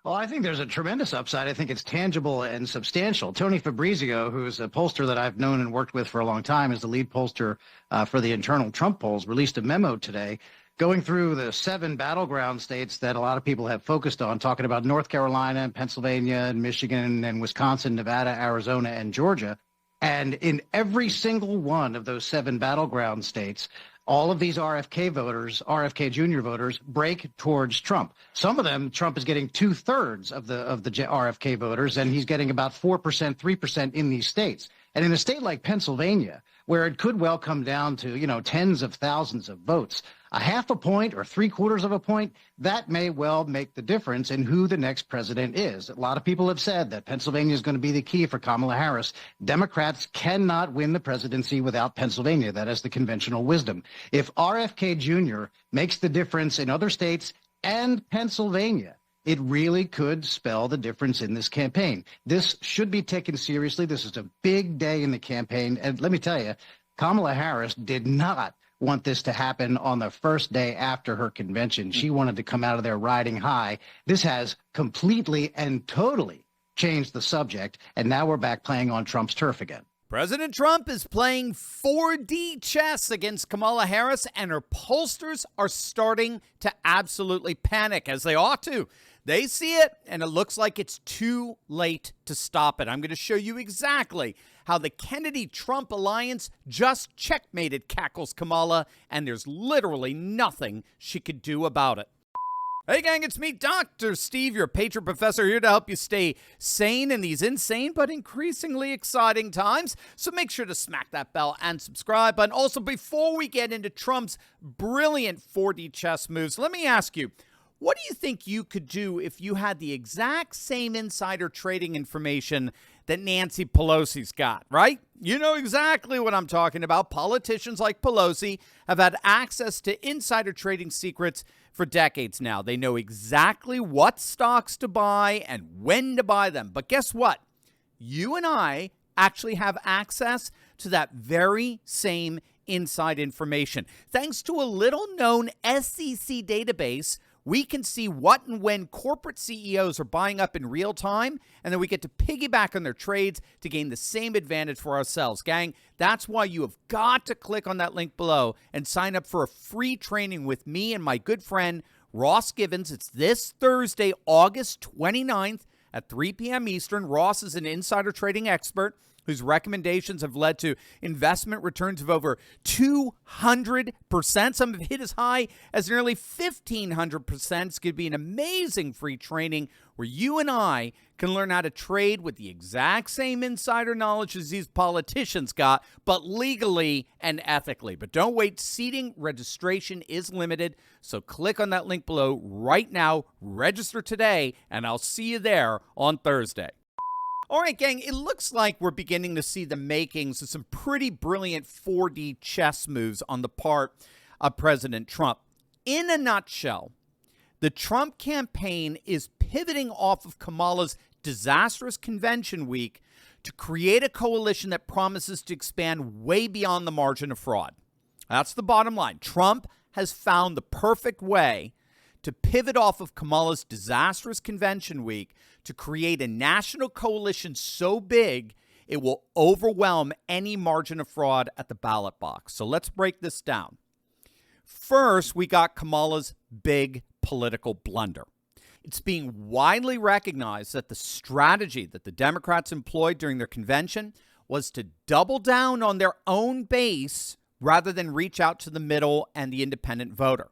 Well, I think there's a tremendous upside. I think it's tangible and substantial. Tony Fabrizio, who's a pollster that I've known and worked with for a long time, is the lead pollster for the internal Trump polls, released a memo today going through the 7 battleground states that a lot of people have focused on, talking about North Carolina and Pennsylvania and Michigan and Wisconsin, Nevada, Arizona, and Georgia. And in every single one of those 7 battleground states, all of these RFK voters, RFK Jr. voters, break towards Trump. Some of them, Trump is getting 2/3 of the RFK voters, and he's getting about 4%, 3% in these states. And in a state like Pennsylvania, where it could well come down to, tens of thousands of votes, a half a point or 3/4 of a point, that may well make the difference in who the next president is. A lot of people have said that Pennsylvania is going to be the key for Kamala Harris. Democrats cannot win the presidency without Pennsylvania. That is the conventional wisdom. If RFK Jr. makes the difference in other states and Pennsylvania, it really could spell the difference in this campaign. This should be taken seriously. This is a big day in the campaign. And let me tell you, Kamala Harris did not want this to happen on the first day after her convention. She wanted to come out of there riding high. This has completely and totally changed the subject. And now we're back playing on Trump's turf again. President Trump is playing 4D chess against Kamala Harris, and her pollsters are starting to absolutely panic, as they ought to. They see it, and it looks like it's too late to stop it. I'm going to show you exactly how the Kennedy-Trump alliance just checkmated, cackles Kamala, and there's literally nothing she could do about it. Hey gang, it's me, Dr. Steve, your patron professor, here to help you stay sane in these insane but increasingly exciting times. So make sure to smack that bell and subscribe. And also, before we get into Trump's brilliant 4D chess moves, let me ask you, what do you think you could do if you had the exact same insider trading information that Nancy Pelosi's got, right? You know exactly what I'm talking about. Politicians like Pelosi have had access to insider trading secrets for decades now. They know exactly what stocks to buy and when to buy them. But guess what? You and I actually have access to that very same inside information. Thanks to a little-known SEC database, we can see what and when corporate CEOs are buying up in real time, and then we get to piggyback on their trades to gain the same advantage for ourselves. Gang, that's why you have got to click on that link below and sign up for a free training with me and my good friend, Ross Givens. It's this Thursday, August 29th at 3 p.m. Eastern. Ross is an insider trading expert whose recommendations have led to investment returns of over 200%. Some have hit as high as nearly 1,500%. It's going to be an amazing free training where you and I can learn how to trade with the exact same insider knowledge as these politicians got, but legally and ethically. But don't wait. Seating registration is limited, so click on that link below right now. Register today, and I'll see you there on Thursday. All right, gang, it looks like we're beginning to see the makings of some pretty brilliant 4D chess moves on the part of President Trump. In a nutshell, the Trump campaign is pivoting off of Kamala's disastrous convention week to create a coalition that promises to expand way beyond the margin of fraud. That's the bottom line. Trump has found the perfect way to pivot off of Kamala's disastrous convention week to create a national coalition so big it will overwhelm any margin of fraud at the ballot box. So let's break this down. First, we got Kamala's big political blunder. It's being widely recognized that the strategy that the Democrats employed during their convention was to double down on their own base rather than reach out to the middle and the independent voter.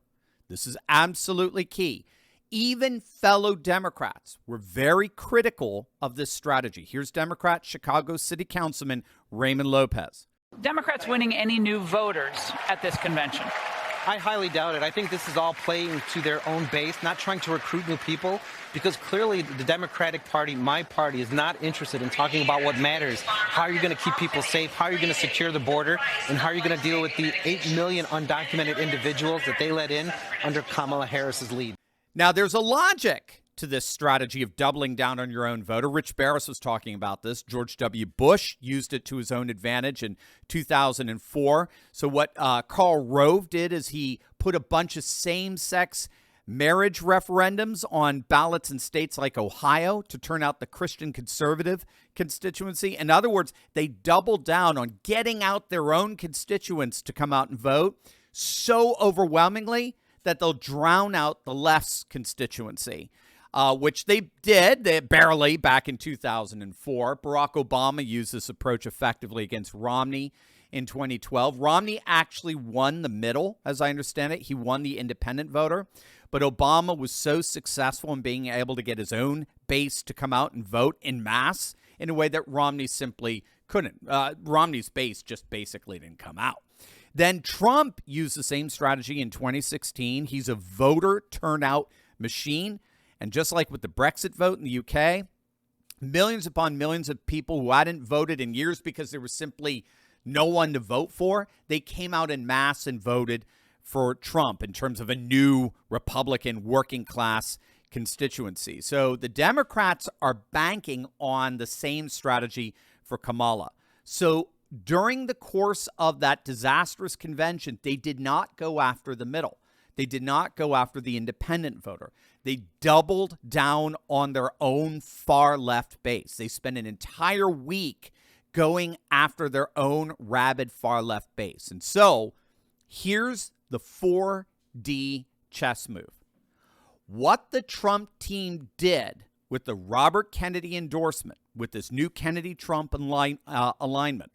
This is absolutely key. Even fellow Democrats were very critical of this strategy. Here's Democrat Chicago City Councilman Raymond Lopez. Democrats winning any new voters at this convention? I highly doubt it. I think this is all playing to their own base, not trying to recruit new people, because clearly the Democratic Party, my party, is not interested in talking about what matters. How are you going to keep people safe? How are you going to secure the border? And how are you going to deal with the 8 million undocumented individuals that they let in under Kamala Harris's lead? Now, there's a logic to this strategy of doubling down on your own voter. Rich Barris was talking about this. George W. Bush used it to his own advantage in 2004. So what Karl Rove did is he put a bunch of same-sex marriage referendums on ballots in states like Ohio to turn out the Christian conservative constituency. In other words, they doubled down on getting out their own constituents to come out and vote so overwhelmingly that they'll drown out the left's constituency, which they did barely back in 2004. Barack Obama used this approach effectively against Romney in 2012. Romney actually won the middle, as I understand it. He won the independent voter. But Obama was so successful in being able to get his own base to come out and vote en masse in a way that Romney simply couldn't. Romney's base just basically didn't come out. Then Trump used the same strategy in 2016. He's a voter turnout machine. And just like with the Brexit vote in the UK, millions upon millions of people who hadn't voted in years because there was simply no one to vote for, they came out en masse and voted for Trump in terms of a new Republican working class constituency. So the Democrats are banking on the same strategy for Kamala. So during the course of that disastrous convention, they did not go after the middle. They did not go after the independent voter. They doubled down on their own far left base. They spent an entire week going after their own rabid far left base. And so here's the 4D chess move. What the Trump team did with the Robert Kennedy endorsement, with this new Kennedy-Trump alignment,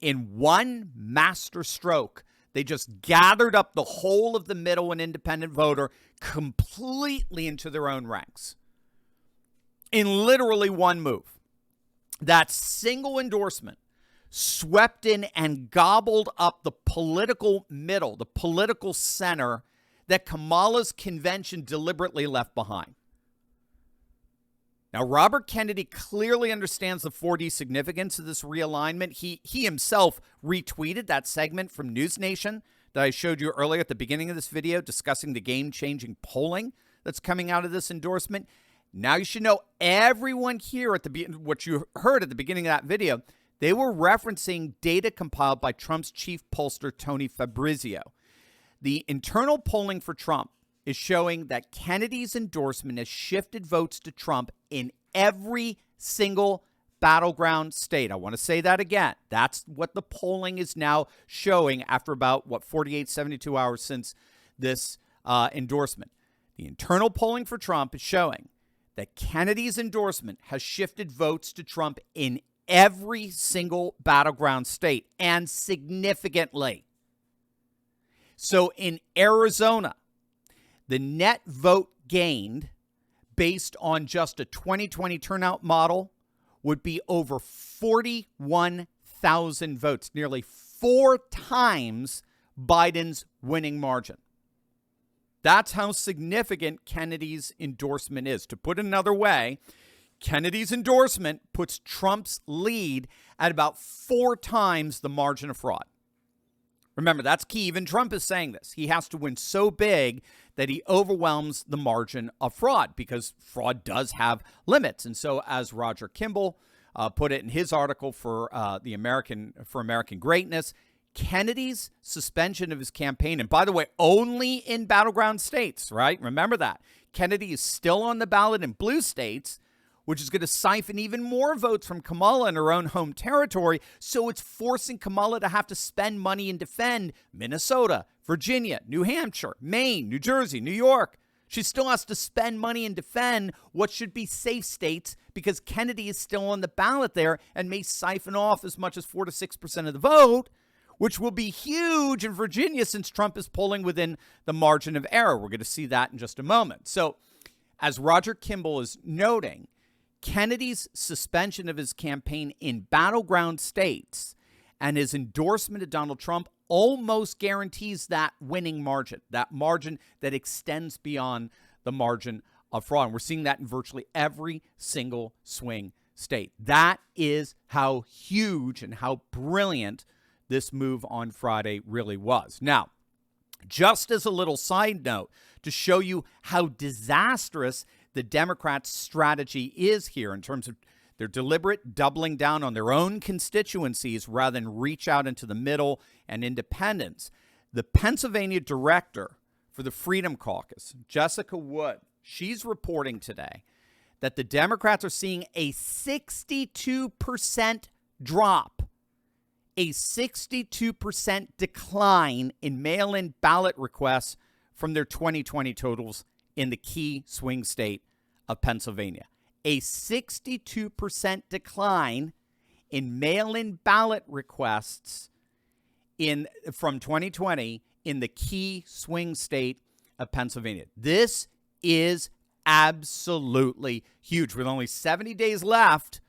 in one master stroke, they just gathered up the whole of the middle and independent voter completely into their own ranks in literally one move. That single endorsement swept in and gobbled up the political middle, the political center that Kamala's convention deliberately left behind. Now, Robert Kennedy clearly understands the 4D significance of this realignment. He himself retweeted that segment from News Nation that I showed you earlier at the beginning of this video discussing the game-changing polling that's coming out of this endorsement. Now you should know everyone here at what you heard at the beginning of that video, they were referencing data compiled by Trump's chief pollster, Tony Fabrizio. The internal polling for Trump is showing that Kennedy's endorsement has shifted votes to Trump in every single battleground state. I want to say that again. That's what the polling is now showing after about, 48, 72 hours since this endorsement. The internal polling for Trump is showing that Kennedy's endorsement has shifted votes to Trump in every single battleground state, and significantly. So in Arizona, the net vote gained based on just a 2020 turnout model would be over 41,000 votes, nearly 4 times Biden's winning margin. That's how significant Kennedy's endorsement is. To put it another way, Kennedy's endorsement puts Trump's lead at about 4 times the margin of fraud. Remember, that's key. Even Trump is saying this. He has to win so big that he overwhelms the margin of fraud because fraud does have limits. And so, as Roger Kimball put it in his article for American Greatness, Kennedy's suspension of his campaign, and by the way, only in battleground states, right? Remember that. Kennedy is still on the ballot in blue states, which is going to siphon even more votes from Kamala in her own home territory. So it's forcing Kamala to have to spend money and defend Minnesota, Virginia, New Hampshire, Maine, New Jersey, New York. She still has to spend money and defend what should be safe states because Kennedy is still on the ballot there and may siphon off as much as 4 to 6% of the vote, which will be huge in Virginia since Trump is polling within the margin of error. We're going to see that in just a moment. So as Roger Kimball is noting, Kennedy's suspension of his campaign in battleground states and his endorsement of Donald Trump almost guarantees that winning margin, that margin that extends beyond the margin of fraud. And we're seeing that in virtually every single swing state. That is how huge and how brilliant this move on Friday really was. Now, just as a little side note to show you how disastrous the Democrats' strategy is here in terms of their deliberate doubling down on their own constituencies rather than reach out into the middle and independents. The Pennsylvania director for the Freedom Caucus, Jessica Wood, she's reporting today that the Democrats are seeing a 62% drop, a 62% decline in mail-in ballot requests from their 2020 totals in the key swing state of Pennsylvania. A 62% decline in mail-in ballot requests from 2020 in the key swing state of Pennsylvania. This is absolutely huge. With only 70 days left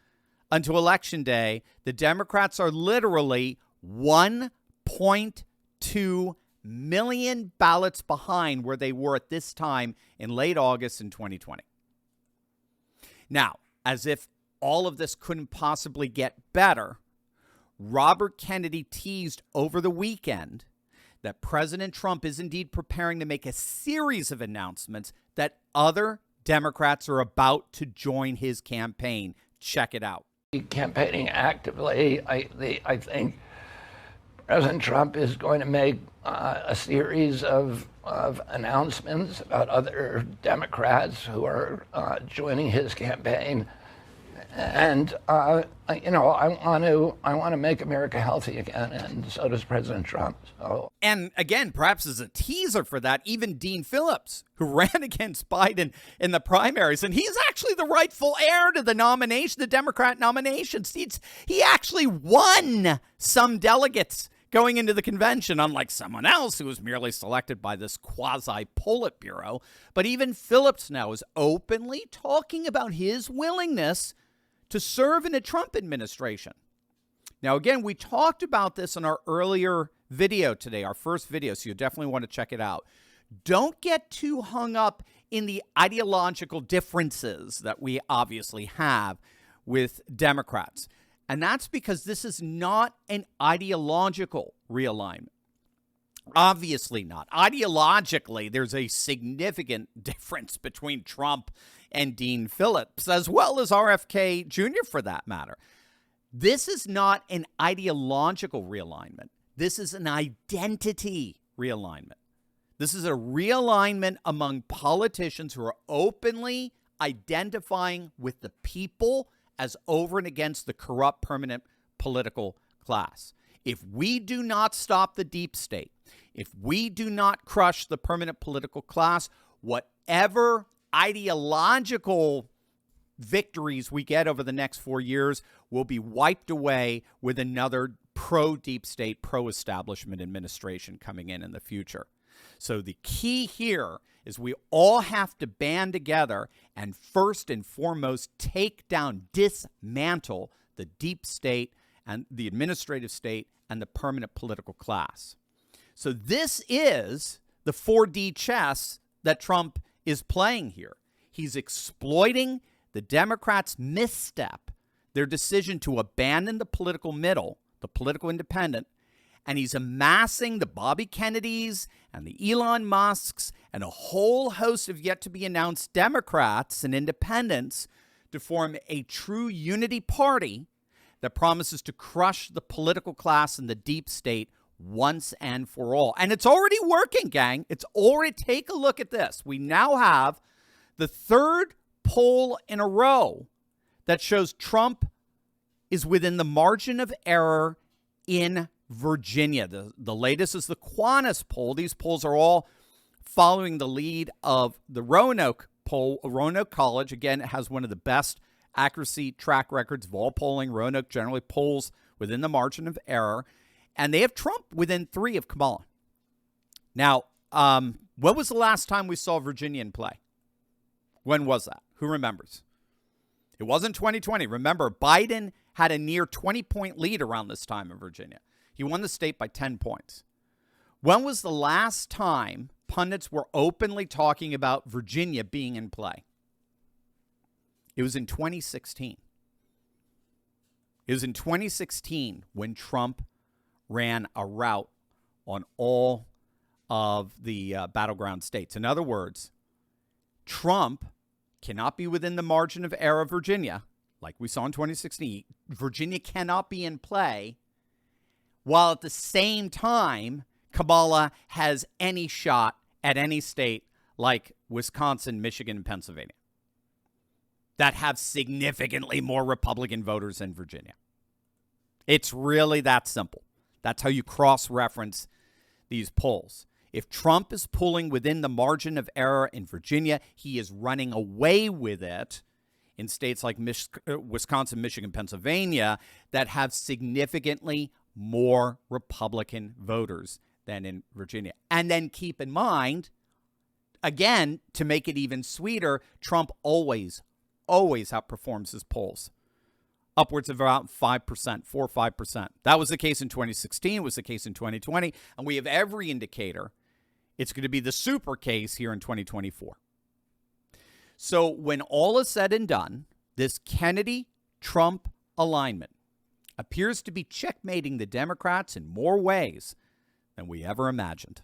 until Election Day, the Democrats are literally 1.2 million ballots behind where they were at this time in late August in 2020. Now, as if all of this couldn't possibly get better, Robert Kennedy teased over the weekend that President Trump is indeed preparing to make a series of announcements that other Democrats are about to join his campaign. Check it out. Campaigning actively, I think President Trump is going to make a series of announcements about other Democrats who are joining his campaign. And I want to make America healthy again, and so does President Trump. So. And again, perhaps as a teaser for that, even Dean Phillips, who ran against Biden in the primaries, and he's actually the rightful heir to the nomination, the Democrat nomination seats. He actually won some delegates going into the convention, unlike someone else who was merely selected by this quasi-Politburo. But even Phillips now is openly talking about his willingness to serve in a Trump administration. Now, again, we talked about this in our earlier video today, our first video, so you definitely want to check it out. Don't get too hung up in the ideological differences that we obviously have with Democrats. And that's because this is not an ideological realignment. Obviously not. Ideologically, there's a significant difference between Trump and Dean Phillips, as well as RFK Jr. for that matter. This is not an ideological realignment. This is an identity realignment. This is a realignment among politicians who are openly identifying with the people as over and against the corrupt permanent political class. If we do not stop the deep state, if we do not crush the permanent political class, whatever ideological victories we get over the next 4 years will be wiped away with another pro-deep state, pro-establishment administration coming in the future. So the key here is we all have to band together and first and foremost take down, dismantle the deep state and the administrative state and the permanent political class. So this is the 4D chess that Trump is playing here. He's exploiting the Democrats' misstep, their decision to abandon the political middle, the political independent, and he's amassing the Bobby Kennedys and the Elon Musks and a whole host of yet-to-be-announced Democrats and independents to form a true unity party that promises to crush the political class and the deep state once and for all. And it's already working, gang. It's already, take a look at this. We now have the third poll in a row that shows Trump is within the margin of error in Virginia. The latest is the Quantis poll. These polls are all following the lead of the Roanoke poll. Roanoke College, again, has one of the best accuracy track records of all polling. Roanoke generally polls within the margin of error. And they have Trump within 3 of Kamala. Now, when was the last time we saw Virginia in play? When was that? Who remembers? It wasn't 2020. Remember, Biden had a near 20-point lead around this time in Virginia. He won the state by 10 points. When was the last time pundits were openly talking about Virginia being in play? It was in 2016. It was in 2016 when Trump ran a rout on all of the battleground states. In other words, Trump cannot be within the margin of error of Virginia, like we saw in 2016. Virginia cannot be in play, while at the same time, Kamala has any shot at any state like Wisconsin, Michigan, and Pennsylvania that have significantly more Republican voters than Virginia. It's really that simple. That's how you cross-reference these polls. If Trump is pulling within the margin of error in Virginia, he is running away with it in states like Wisconsin, Michigan, Pennsylvania that have significantly more Republican voters than in Virginia. And then keep in mind, again, to make it even sweeter, Trump always outperforms his polls. Upwards of about 5%, 4 or 5%. That was the case in 2016, was the case in 2020, and we have every indicator it's going to be the super case here in 2024. So when all is said and done, this Kennedy-Trump alignment appears to be checkmating the Democrats in more ways than we ever imagined.